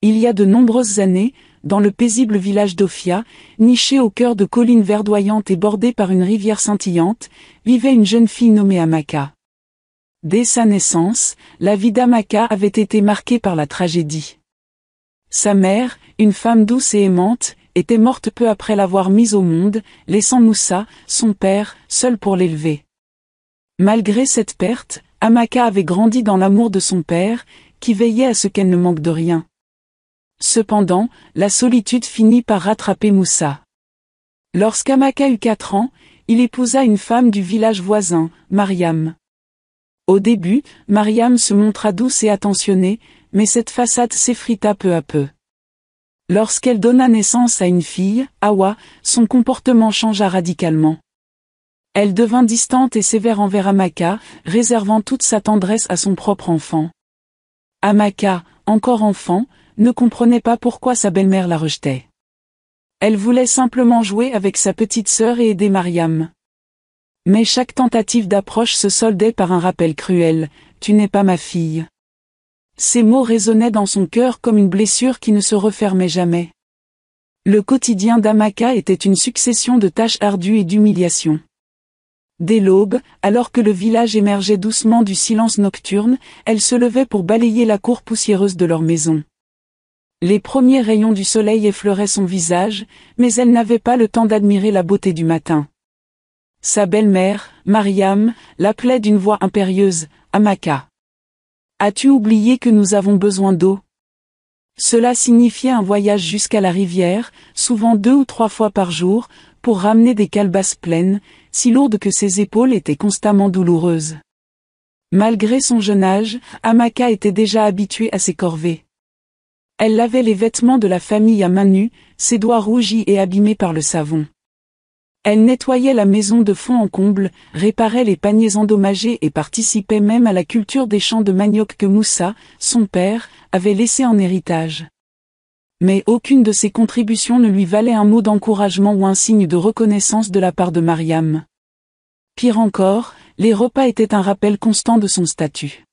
Il y a de nombreuses années, dans le paisible village d'Ophia, niché au cœur de collines verdoyantes et bordé par une rivière scintillante, vivait une jeune fille nommée Amaka. Dès sa naissance, la vie d'Amaka avait été marquée par la tragédie. Sa mère, une femme douce et aimante, était morte peu après l'avoir mise au monde, laissant Moussa, son père, seul pour l'élever. Malgré cette perte, Amaka avait grandi dans l'amour de son père, qui veillait à ce qu'elle ne manque de rien. Cependant, la solitude finit par rattraper Moussa. Lorsqu'Amaka eut 4 ans, il épousa une femme du village voisin, Mariam. Au début, Mariam se montra douce et attentionnée, mais cette façade s'effrita peu à peu. Lorsqu'elle donna naissance à une fille, Hawa, son comportement changea radicalement. Elle devint distante et sévère envers Amaka, réservant toute sa tendresse à son propre enfant. Amaka, encore enfant, ne comprenait pas pourquoi sa belle-mère la rejetait. Elle voulait simplement jouer avec sa petite sœur et aider Mariam. Mais chaque tentative d'approche se soldait par un rappel cruel, « Tu n'es pas ma fille ». Ces mots résonnaient dans son cœur comme une blessure qui ne se refermait jamais. Le quotidien d'Amaka était une succession de tâches ardues et d'humiliations. Dès l'aube, alors que le village émergeait doucement du silence nocturne, elle se levait pour balayer la cour poussiéreuse de leur maison. Les premiers rayons du soleil effleuraient son visage, mais elle n'avait pas le temps d'admirer la beauté du matin. Sa belle-mère, Mariam, l'appelait d'une voix impérieuse, « Amaka. As-tu oublié que nous avons besoin d'eau » Cela signifiait un voyage jusqu'à la rivière, souvent 2 ou 3 fois par jour, pour ramener des calebasses pleines, si lourdes que ses épaules étaient constamment douloureuses. Malgré son jeune âge, Amaka était déjà habituée à ses corvées. Elle lavait les vêtements de la famille à mains nues, ses doigts rougis et abîmés par le savon. Elle nettoyait la maison de fond en comble, réparait les paniers endommagés et participait même à la culture des champs de manioc que Moussa, son père, avait laissé en héritage. Mais aucune de ces contributions ne lui valait un mot d'encouragement ou un signe de reconnaissance de la part de Mariam. Pire encore, les repas étaient un rappel constant de son statut.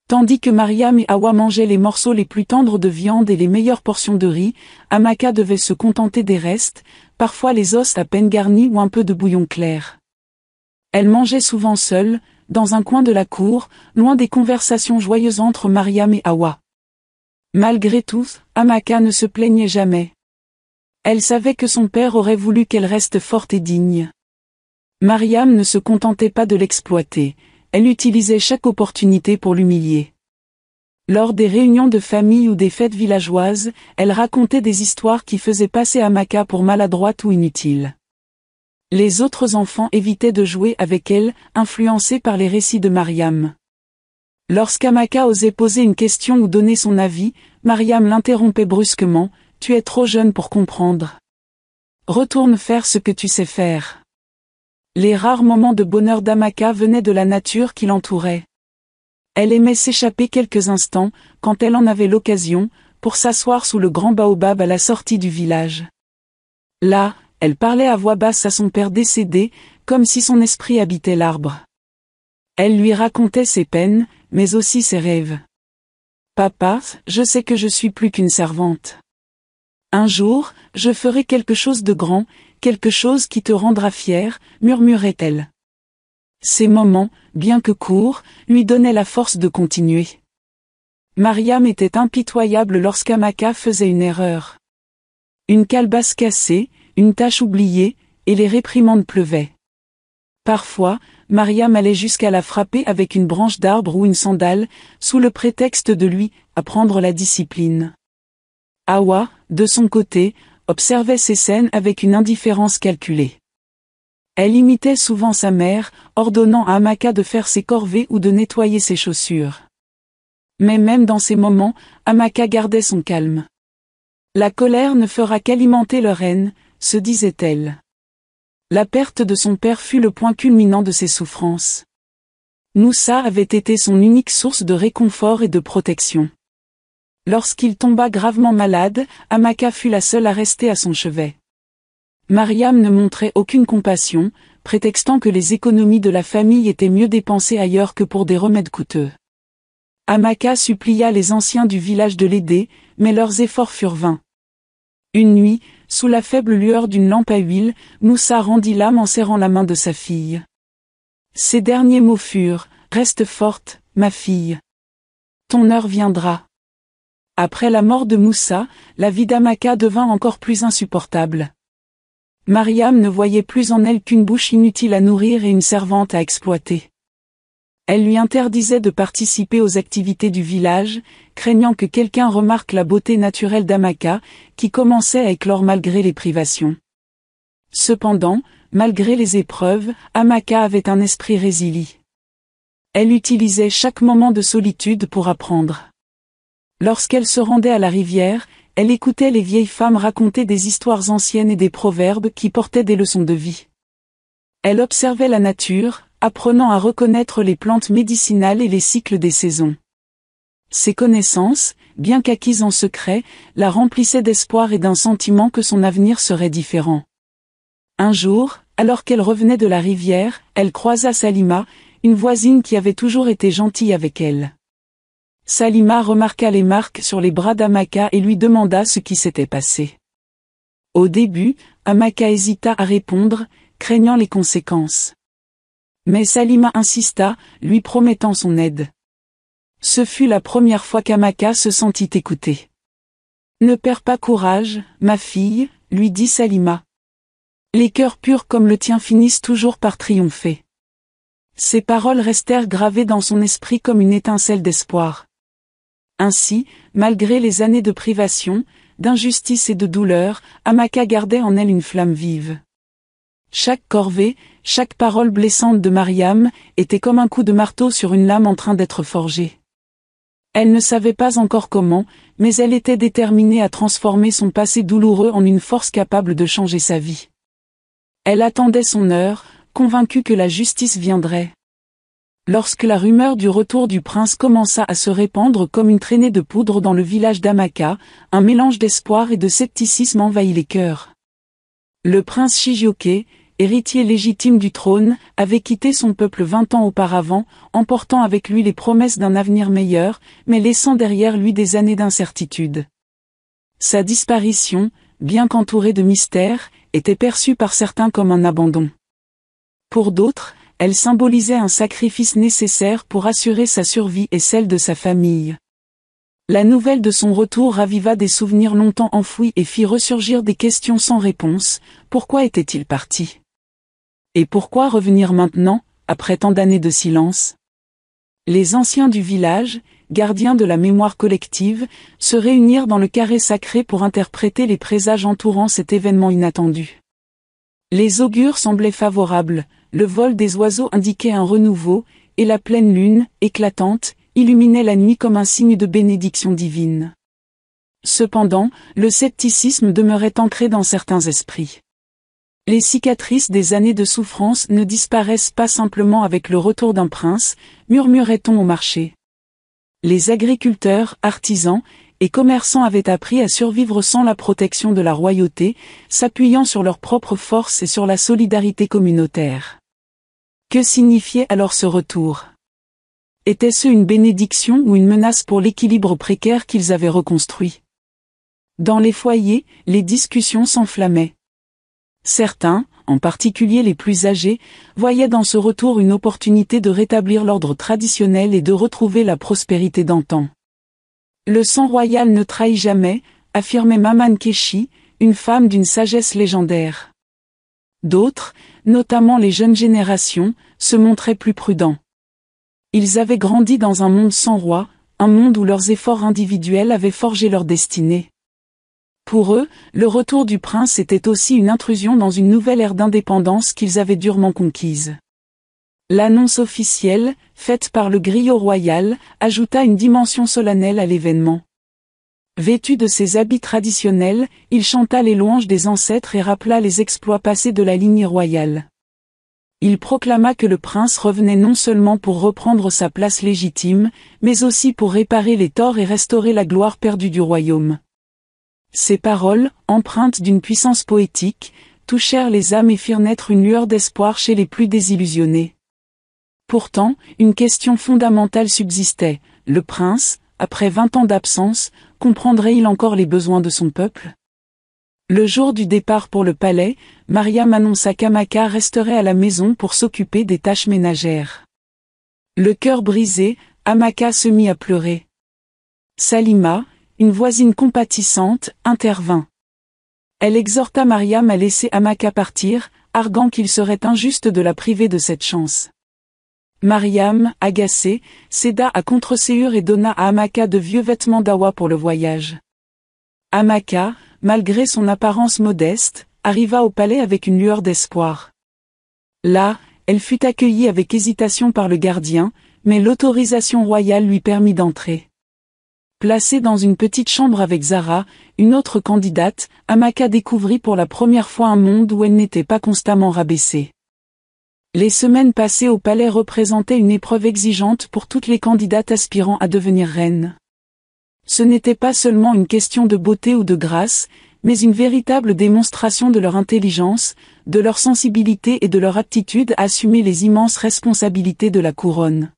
Tandis que Mariam et Hawa mangeaient les morceaux les plus tendres de viande et les meilleures portions de riz, Amaka devait se contenter des restes, parfois les os à peine garnis ou un peu de bouillon clair. Elle mangeait souvent seule, dans un coin de la cour, loin des conversations joyeuses entre Mariam et Hawa. Malgré tout, Amaka ne se plaignait jamais. Elle savait que son père aurait voulu qu'elle reste forte et digne. Mariam ne se contentait pas de l'exploiter. Elle utilisait chaque opportunité pour l'humilier. Lors des réunions de famille ou des fêtes villageoises, elle racontait des histoires qui faisaient passer Amaka pour maladroite ou inutile. Les autres enfants évitaient de jouer avec elle, influencés par les récits de Mariam. Lorsqu'Amaka osait poser une question ou donner son avis, Mariam l'interrompait brusquement, « Tu es trop jeune pour comprendre. Retourne faire ce que tu sais faire. » Les rares moments de bonheur d'Amaka venaient de la nature qui l'entourait. Elle aimait s'échapper quelques instants, quand elle en avait l'occasion, pour s'asseoir sous le grand baobab à la sortie du village. Là, elle parlait à voix basse à son père décédé, comme si son esprit habitait l'arbre. Elle lui racontait ses peines, mais aussi ses rêves. « Papa, je sais que je suis plus qu'une servante. Un jour, je ferai quelque chose de grand, quelque chose qui te rendra fier, murmurait-elle. Ces moments, bien que courts, lui donnaient la force de continuer. Mariam était impitoyable lorsqu'Amaka faisait une erreur. Une calebasse cassée, une tâche oubliée, et les réprimandes pleuvaient. Parfois, Mariam allait jusqu'à la frapper avec une branche d'arbre ou une sandale, sous le prétexte de lui apprendre la discipline. Hawa, de son côté, observait ces scènes avec une indifférence calculée. Elle imitait souvent sa mère, ordonnant à Amaka de faire ses corvées ou de nettoyer ses chaussures. Mais même dans ces moments, Amaka gardait son calme. La colère ne fera qu'alimenter leur haine, se disait-elle. La perte de son père fut le point culminant de ses souffrances. Moussa avait été son unique source de réconfort et de protection. Lorsqu'il tomba gravement malade, Amaka fut la seule à rester à son chevet. Mariam ne montrait aucune compassion, prétextant que les économies de la famille étaient mieux dépensées ailleurs que pour des remèdes coûteux. Amaka supplia les anciens du village de l'aider, mais leurs efforts furent vains. Une nuit, sous la faible lueur d'une lampe à huile, Moussa rendit l'âme en serrant la main de sa fille. Ses derniers mots furent « Reste forte, ma fille. Ton heure viendra. » Après la mort de Moussa, la vie d'Amaka devint encore plus insupportable. Mariam ne voyait plus en elle qu'une bouche inutile à nourrir et une servante à exploiter. Elle lui interdisait de participer aux activités du village, craignant que quelqu'un remarque la beauté naturelle d'Amaka, qui commençait à éclore malgré les privations. Cependant, malgré les épreuves, Amaka avait un esprit résili. Elle utilisait chaque moment de solitude pour apprendre. Lorsqu'elle se rendait à la rivière, elle écoutait les vieilles femmes raconter des histoires anciennes et des proverbes qui portaient des leçons de vie. Elle observait la nature, apprenant à reconnaître les plantes médicinales et les cycles des saisons. Ces connaissances, bien qu'acquises en secret, la remplissaient d'espoir et d'un sentiment que son avenir serait différent. Un jour, alors qu'elle revenait de la rivière, elle croisa Salima, une voisine qui avait toujours été gentille avec elle. Salima remarqua les marques sur les bras d'Amaka et lui demanda ce qui s'était passé. Au début, Amaka hésita à répondre, craignant les conséquences. Mais Salima insista, lui promettant son aide. Ce fut la première fois qu'Amaka se sentit écoutée. « Ne perds pas courage, ma fille, » lui dit Salima. « Les cœurs purs comme le tien finissent toujours par triompher. » Ces paroles restèrent gravées dans son esprit comme une étincelle d'espoir. Ainsi, malgré les années de privation, d'injustice et de douleur, Amaka gardait en elle une flamme vive. Chaque corvée, chaque parole blessante de Mariam, était comme un coup de marteau sur une lame en train d'être forgée. Elle ne savait pas encore comment, mais elle était déterminée à transformer son passé douloureux en une force capable de changer sa vie. Elle attendait son heure, convaincue que la justice viendrait. Lorsque la rumeur du retour du prince commença à se répandre comme une traînée de poudre dans le village d'Amaka, un mélange d'espoir et de scepticisme envahit les cœurs. Le prince Chijioke, héritier légitime du trône, avait quitté son peuple 20 ans auparavant, emportant avec lui les promesses d'un avenir meilleur, mais laissant derrière lui des années d'incertitude. Sa disparition, bien qu'entourée de mystères, était perçue par certains comme un abandon. Pour d'autres, elle symbolisait un sacrifice nécessaire pour assurer sa survie et celle de sa famille. La nouvelle de son retour raviva des souvenirs longtemps enfouis et fit ressurgir des questions sans réponse. Pourquoi était-il parti? Et pourquoi revenir maintenant, après tant d'années de silence? Les anciens du village, gardiens de la mémoire collective, se réunirent dans le carré sacré pour interpréter les présages entourant cet événement inattendu. Les augures semblaient favorables, le vol des oiseaux indiquait un renouveau, et la pleine lune, éclatante, illuminait la nuit comme un signe de bénédiction divine. Cependant, le scepticisme demeurait ancré dans certains esprits. Les cicatrices des années de souffrance ne disparaissent pas simplement avec le retour d'un prince, murmurait-on au marché. Les agriculteurs, artisans et commerçants avaient appris à survivre sans la protection de la royauté, s'appuyant sur leur propre force et sur la solidarité communautaire. Que signifiait alors ce retour? Était-ce une bénédiction ou une menace pour l'équilibre précaire qu'ils avaient reconstruit? Dans les foyers, les discussions s'enflammaient. Certains, en particulier les plus âgés, voyaient dans ce retour une opportunité de rétablir l'ordre traditionnel et de retrouver la prospérité d'antan. Le sang royal ne trahit jamais, affirmait Maman Keshi, une femme d'une sagesse légendaire. D'autres, notamment les jeunes générations, se montraient plus prudents. Ils avaient grandi dans un monde sans roi, un monde où leurs efforts individuels avaient forgé leur destinée. Pour eux, le retour du prince était aussi une intrusion dans une nouvelle ère d'indépendance qu'ils avaient durement conquise. L'annonce officielle, faite par le griot royal, ajouta une dimension solennelle à l'événement. Vêtu de ses habits traditionnels, il chanta les louanges des ancêtres et rappela les exploits passés de la lignée royale. Il proclama que le prince revenait non seulement pour reprendre sa place légitime, mais aussi pour réparer les torts et restaurer la gloire perdue du royaume. Ces paroles, empreintes d'une puissance poétique, touchèrent les âmes et firent naître une lueur d'espoir chez les plus désillusionnés. Pourtant, une question fondamentale subsistait. Le prince, après 20 ans d'absence, comprendrait-il encore les besoins de son peuple? Le jour du départ pour le palais, Mariam annonça qu'Amaka resterait à la maison pour s'occuper des tâches ménagères. Le cœur brisé, Amaka se mit à pleurer. Salima, une voisine compatissante, intervint. Elle exhorta Mariam à laisser Amaka partir, arguant qu'il serait injuste de la priver de cette chance. Mariam, agacée, céda à contre-séhur et donna à Amaka de vieux vêtements d'Awa pour le voyage. Amaka, malgré son apparence modeste, arriva au palais avec une lueur d'espoir. Là, elle fut accueillie avec hésitation par le gardien, mais l'autorisation royale lui permit d'entrer. Placée dans une petite chambre avec Zara, une autre candidate, Amaka découvrit pour la première fois un monde où elle n'était pas constamment rabaissée. Les semaines passées au palais représentaient une épreuve exigeante pour toutes les candidates aspirant à devenir reines. Ce n'était pas seulement une question de beauté ou de grâce, mais une véritable démonstration de leur intelligence, de leur sensibilité et de leur aptitude à assumer les immenses responsabilités de la couronne.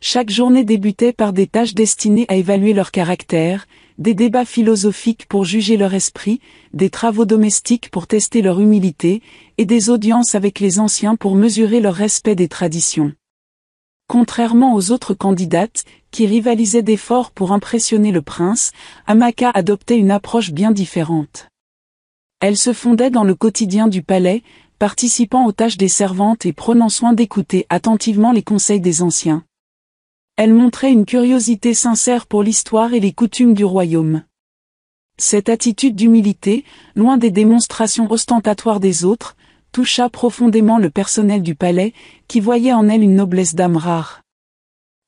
Chaque journée débutait par des tâches destinées à évaluer leur caractère, des débats philosophiques pour juger leur esprit, des travaux domestiques pour tester leur humilité, et des audiences avec les anciens pour mesurer leur respect des traditions. Contrairement aux autres candidates, qui rivalisaient d'efforts pour impressionner le prince, Amaka adoptait une approche bien différente. Elle se fondait dans le quotidien du palais, participant aux tâches des servantes et prenant soin d'écouter attentivement les conseils des anciens. Elle montrait une curiosité sincère pour l'histoire et les coutumes du royaume. Cette attitude d'humilité, loin des démonstrations ostentatoires des autres, toucha profondément le personnel du palais, qui voyait en elle une noblesse d'âme rare.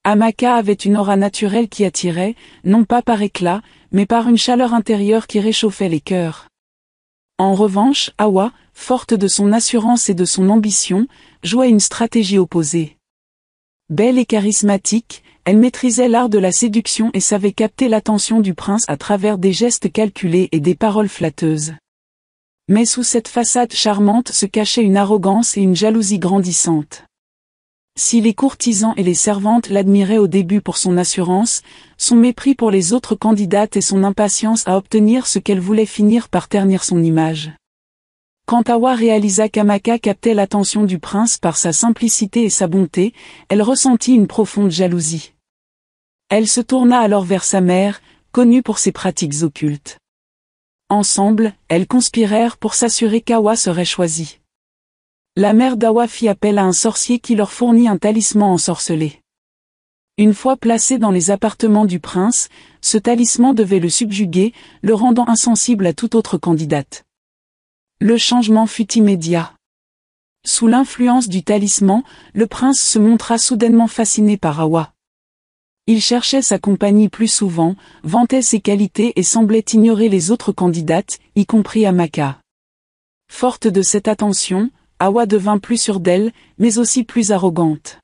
Amaka avait une aura naturelle qui attirait, non pas par éclat, mais par une chaleur intérieure qui réchauffait les cœurs. En revanche, Awa, forte de son assurance et de son ambition, jouait une stratégie opposée. Belle et charismatique, elle maîtrisait l'art de la séduction et savait capter l'attention du prince à travers des gestes calculés et des paroles flatteuses. Mais sous cette façade charmante se cachait une arrogance et une jalousie grandissante. Si les courtisans et les servantes l'admiraient au début pour son assurance, son mépris pour les autres candidates et son impatience à obtenir ce qu'elle voulait finir par ternir son image. Quand Awa réalisa qu'Amaka captait l'attention du prince par sa simplicité et sa bonté, elle ressentit une profonde jalousie. Elle se tourna alors vers sa mère, connue pour ses pratiques occultes. Ensemble, elles conspirèrent pour s'assurer qu'Awa serait choisie. La mère d'Awa fit appel à un sorcier qui leur fournit un talisman ensorcelé. Une fois placé dans les appartements du prince, ce talisman devait le subjuguer, le rendant insensible à toute autre candidate. Le changement fut immédiat. Sous l'influence du talisman, le prince se montra soudainement fasciné par Awa. Il cherchait sa compagnie plus souvent, vantait ses qualités et semblait ignorer les autres candidates, y compris Amaka. Forte de cette attention, Awa devint plus sûre d'elle, mais aussi plus arrogante.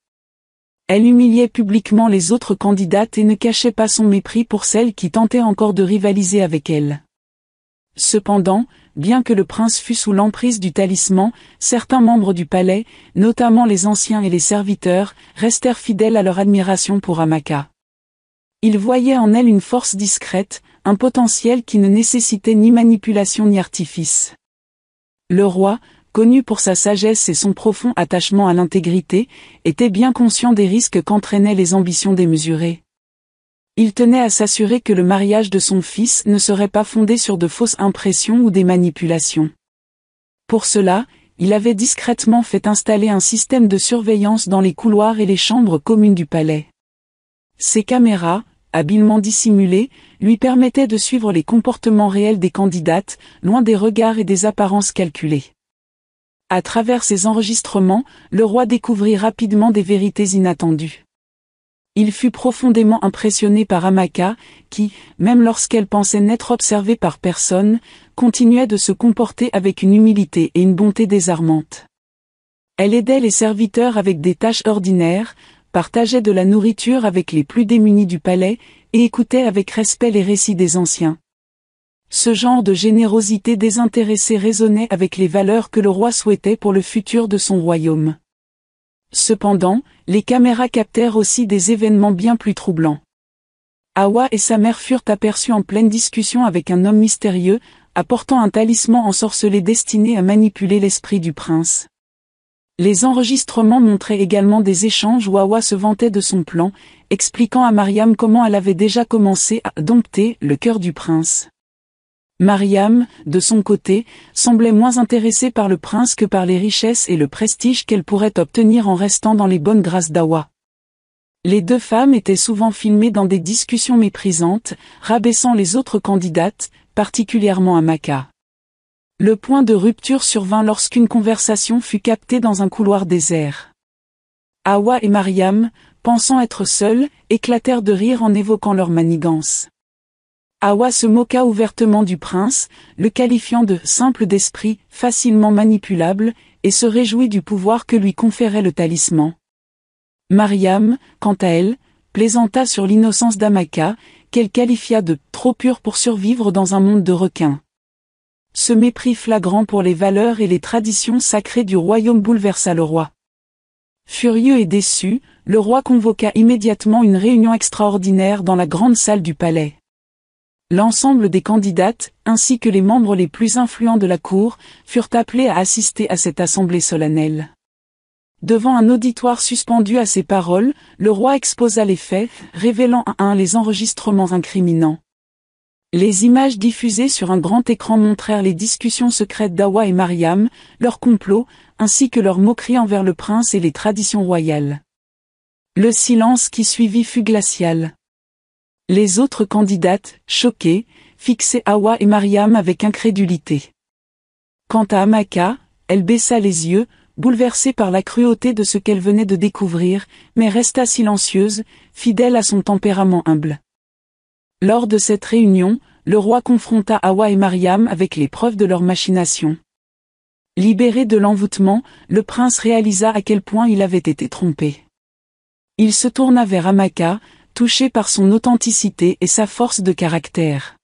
Elle humiliait publiquement les autres candidates et ne cachait pas son mépris pour celles qui tentaient encore de rivaliser avec elle. Cependant, bien que le prince fût sous l'emprise du talisman, certains membres du palais, notamment les anciens et les serviteurs, restèrent fidèles à leur admiration pour Amaka. Ils voyaient en elle une force discrète, un potentiel qui ne nécessitait ni manipulation ni artifice. Le roi, connu pour sa sagesse et son profond attachement à l'intégrité, était bien conscient des risques qu'entraînaient les ambitions démesurées. Il tenait à s'assurer que le mariage de son fils ne serait pas fondé sur de fausses impressions ou des manipulations. Pour cela, il avait discrètement fait installer un système de surveillance dans les couloirs et les chambres communes du palais. Ces caméras, habilement dissimulées, lui permettaient de suivre les comportements réels des candidates, loin des regards et des apparences calculées. À travers ces enregistrements, le roi découvrit rapidement des vérités inattendues. Il fut profondément impressionné par Amaka, qui, même lorsqu'elle pensait n'être observée par personne, continuait de se comporter avec une humilité et une bonté désarmantes. Elle aidait les serviteurs avec des tâches ordinaires, partageait de la nourriture avec les plus démunis du palais, et écoutait avec respect les récits des anciens. Ce genre de générosité désintéressée résonnait avec les valeurs que le roi souhaitait pour le futur de son royaume. Cependant, les caméras captèrent aussi des événements bien plus troublants. Hawa et sa mère furent aperçus en pleine discussion avec un homme mystérieux, apportant un talisman ensorcelé destiné à manipuler l'esprit du prince. Les enregistrements montraient également des échanges où Hawa se vantait de son plan, expliquant à Mariam comment elle avait déjà commencé à dompter le cœur du prince. Mariam, de son côté, semblait moins intéressée par le prince que par les richesses et le prestige qu'elle pourrait obtenir en restant dans les bonnes grâces d'Hawa. Les deux femmes étaient souvent filmées dans des discussions méprisantes, rabaissant les autres candidates, particulièrement Amaka. Le point de rupture survint lorsqu'une conversation fut captée dans un couloir désert. Hawa et Mariam, pensant être seules, éclatèrent de rire en évoquant leur manigance. Hawa se moqua ouvertement du prince, le qualifiant de « simple d'esprit, facilement manipulable », et se réjouit du pouvoir que lui conférait le talisman. Mariam, quant à elle, plaisanta sur l'innocence d'Amaka, qu'elle qualifia de « trop pure pour survivre dans un monde de requins ». Ce mépris flagrant pour les valeurs et les traditions sacrées du royaume bouleversa le roi. Furieux et déçu, le roi convoqua immédiatement une réunion extraordinaire dans la grande salle du palais. L'ensemble des candidates, ainsi que les membres les plus influents de la cour, furent appelés à assister à cette assemblée solennelle. Devant un auditoire suspendu à ces paroles, le roi exposa les faits, révélant à un les enregistrements incriminants. Les images diffusées sur un grand écran montrèrent les discussions secrètes d'Hawa et Mariam, leur complot, ainsi que leurs moqueries envers le prince et les traditions royales. Le silence qui suivit fut glacial. Les autres candidates, choquées, fixaient Hawa et Mariam avec incrédulité. Quant à Amaka, elle baissa les yeux, bouleversée par la cruauté de ce qu'elle venait de découvrir, mais resta silencieuse, fidèle à son tempérament humble. Lors de cette réunion, le roi confronta Hawa et Mariam avec les preuves de leur machination. Libéré de l'envoûtement, le prince réalisa à quel point il avait été trompé. Il se tourna vers Amaka, touché par son authenticité et sa force de caractère.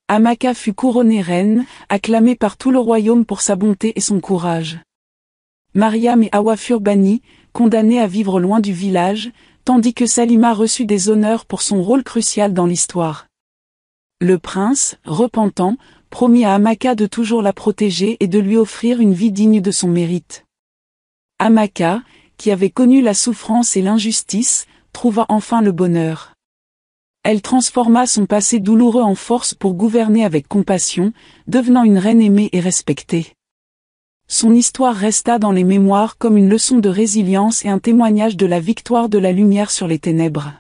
Amaka fut couronnée reine, acclamée par tout le royaume pour sa bonté et son courage. Mariam et Hawa furent bannis, condamnés à vivre loin du village, tandis que Salima reçut des honneurs pour son rôle crucial dans l'histoire. Le prince, repentant, promit à Amaka de toujours la protéger et de lui offrir une vie digne de son mérite. Amaka, qui avait connu la souffrance et l'injustice, trouva enfin le bonheur. Elle transforma son passé douloureux en force pour gouverner avec compassion, devenant une reine aimée et respectée. Son histoire resta dans les mémoires comme une leçon de résilience et un témoignage de la victoire de la lumière sur les ténèbres.